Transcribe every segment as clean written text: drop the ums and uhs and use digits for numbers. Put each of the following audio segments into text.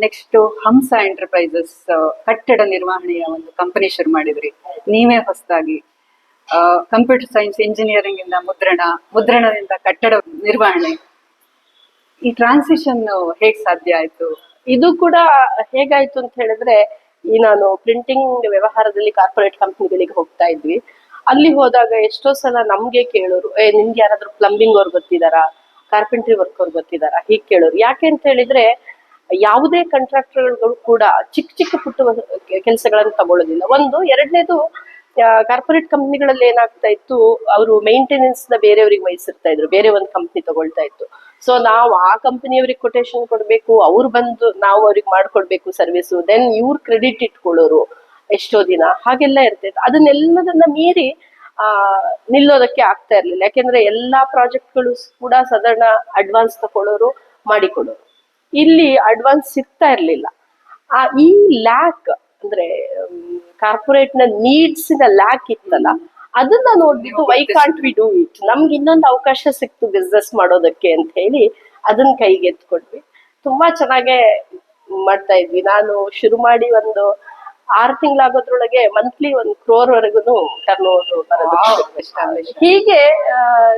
Next ಹಂಸ enterprises ಕಟ್ಟಡ ನಿರ್ವಹಣೆಯ ಒಂದು ಕಂಪನಿ ಶುರು ಮಾಡಿದ್ರಿ ನೀವೇ ಹೊಸದಾಗಿ. ಕಂಪ್ಯೂಟರ್ ಸೈನ್ಸ್ ಇಂಜಿನಿಯರಿಂಗ್ ಇಂದ ಮುದ್ರಣದಿಂದ ಕಟ್ಟಡ ನಿರ್ವಹಣೆ, ಈ ಟ್ರಾನ್ಸಿಷನ್ ಹೇಗ್ ಸಾಧ್ಯ ಆಯ್ತು? ಇದು ಕೂಡ ಹೇಗಾಯ್ತು ಅಂತ ಹೇಳಿದ್ರೆ, ಈ ನಾನು ಪ್ರಿಂಟಿಂಗ್ ವ್ಯವಹಾರದಲ್ಲಿ ಕಾರ್ಪೊರೇಟ್ ಕಂಪ್ನಿಗಳಿಗೆ ಹೋಗ್ತಾ ಇದ್ವಿ. ಅಲ್ಲಿ ಹೋದಾಗ ಎಷ್ಟೋ ಸಲ ನಮ್ಗೆ ಕೇಳೋರು, ನಿಮ್ಗೆ ಯಾರಾದ್ರೂ ಪ್ಲಂಬಿಂಗ್ ಅವ್ರು ಗೊತ್ತಿದಾರಾ, ಕಾರ್ಪೆಂಟ್ರಿ ವರ್ಕ್ ಅವ್ರು ಗೊತ್ತಿದಾರಾ, ಹೀಗೆ ಕೇಳೋರು. ಯಾಕೆ ಅಂತ ಹೇಳಿದ್ರೆ, ಯಾವುದೇ ಕಾಂಟ್ರಾಕ್ಟರ್ಗಳು ಕೂಡ ಚಿಕ್ಕ ಚಿಕ್ಕ ಪುಟ್ಟ ಕೆಲಸಗಳನ್ನು ತಗೊಳ್ಳೋದಿಲ್ಲ. ಒಂದು, ಎರಡನೇದು, ಕಾರ್ಪೊರೇಟ್ ಕಂಪ್ನಿಗಳಲ್ಲಿ ಏನಾಗ್ತಾ ಇತ್ತು, ಅವರು ಮೇಂಟೆನೆನ್ಸ್ ನ ಬೇರೆಯವ್ರಿಗೆ ವಹಿಸಿರ್ತಾ ಇದ್ರು, ಬೇರೆ ಒಂದು ಕಂಪ್ನಿ ತಗೊಳ್ತಾ ಇತ್ತು. ಸೊ ನಾವು ಆ ಕಂಪನಿಯವ್ರಿಗೆ ಕೊಟೇಶನ್ ಕೊಡ್ಬೇಕು, ಅವ್ರು ಬಂದು ನಾವು ಅವ್ರಿಗೆ ಮಾಡ್ಕೊಡ್ಬೇಕು ಸರ್ವಿಸು, ದೆನ್ ಇವ್ರ ಕ್ರೆಡಿಟ್ ಇಟ್ಕೊಳ್ಳೋರು ಎಷ್ಟೋ ದಿನ, ಹಾಗೆಲ್ಲ ಇರ್ತೈತೆ. ಅದನ್ನೆಲ್ಲದನ್ನ ಮೀರಿ ನಿಲ್ಲೋದಕ್ಕೆ ಆಗ್ತಾ ಇರ್ಲಿಲ್ಲ. ಯಾಕೆಂದ್ರೆ ಎಲ್ಲಾ ಪ್ರಾಜೆಕ್ಟ್ಗಳು ಕೂಡ ಸಾಧಾರಣ ಅಡ್ವಾನ್ಸ್ ತಗೊಳ್ಳೋರು, ಮಾಡಿಕೊಡೋರು. ಇಲ್ಲಿ ಅಡ್ವಾನ್ಸ್ ಸಿಗ್ತಾ ಇರ್ಲಿಲ್ಲ. ಈ ಲ್ಯಾಕ್ ಅಂದ್ರೆ ಕಾರ್ಪೊರೇಟ್ ನ ನೀಡ್ಸ್ ನ ಲ್ಯಾಕ್ ಇತ್ತಲ್ಲ, ಅದನ್ನ ನೋಡ್ಬಿಟ್ಟು why can't we do it, ನಮ್ಗೆ ಇನ್ನೊಂದು ಅವಕಾಶ ಸಿಕ್ತು ಬಿಸ್ನೆಸ್ ಮಾಡೋದಕ್ಕೆ ಅಂತ ಹೇಳಿ ಅದನ್ನ ಕೈಗೆ ಎತ್ಕೊಟ್ವಿ. ತುಂಬಾ ಚೆನ್ನಾಗೇ ಮಾಡ್ತಾ ಇದ್ವಿ. ನಾನು ಶುರು ಮಾಡಿ ಒಂದು 6 ತಿಂಗಳಾಗೋದ್ರೊಳಗೆ ಮಂತ್ಲಿ 1 crore ವರೆಗೂ ಟರ್ನ್ ಓವರ್ ಬರೋದು. ಹೀಗೆ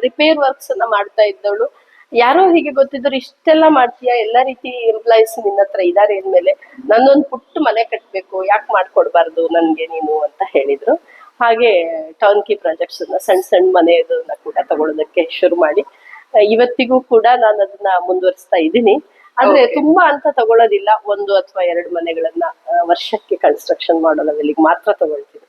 ರಿಪೇರ್ ವರ್ಕ್ಸ್ ಅನ್ನ ಮಾಡ್ತಾ ಇದ್ದವಳು. ಯಾರೋ ಹೀಗೆ ಗೊತ್ತಿದ್ರು, ಇಷ್ಟೆಲ್ಲ ಮಾಡ್ತೀಯಾ, ಎಲ್ಲಾ ರೀತಿ ಎಂಪ್ಲಾಯೀಸ್ ನಿನ್ನ ಹತ್ರ ಇದಾರೆ ಅಂದ್ಮೇಲೆ ನನ್ನೊಂದು ಪುಟ್ಟ ಮನೆ ಕಟ್ಬೇಕು, ಯಾಕೆ ಮಾಡ್ಕೊಡ್ಬಾರ್ದು ನನ್ಗೆ ನೀನು ಅಂತ ಹೇಳಿದ್ರು. ಹಾಗೆ ಟರ್ನ್ ಕಿ ಪ್ರಾಜೆಕ್ಟ್ಸ್ ಸಣ್ಣ ಸಣ್ಣ ಮನೆಯನ್ನ ಕೂಡ ತಗೊಳ್ಳೋದಕ್ಕೆ ಶುರು ಮಾಡಿ ಇವತ್ತಿಗೂ ಕೂಡ ನಾನು ಅದನ್ನ ಮುಂದುವರಿಸ್ತಾ ಇದ್ದೀನಿ. ಆದ್ರೆ ತುಂಬಾ ಅಂತ ತಗೊಳ್ಳೋದಿಲ್ಲ, 1 ಅಥವಾ 2 ಮನೆಗಳನ್ನ ವರ್ಷಕ್ಕೆ ಕನ್ಸ್ಟ್ರಕ್ಷನ್ ಮಾಡೋ ಲೆವೆಲ್ಗೆ ಮಾತ್ರ ತಗೊಳ್ತೀನಿ.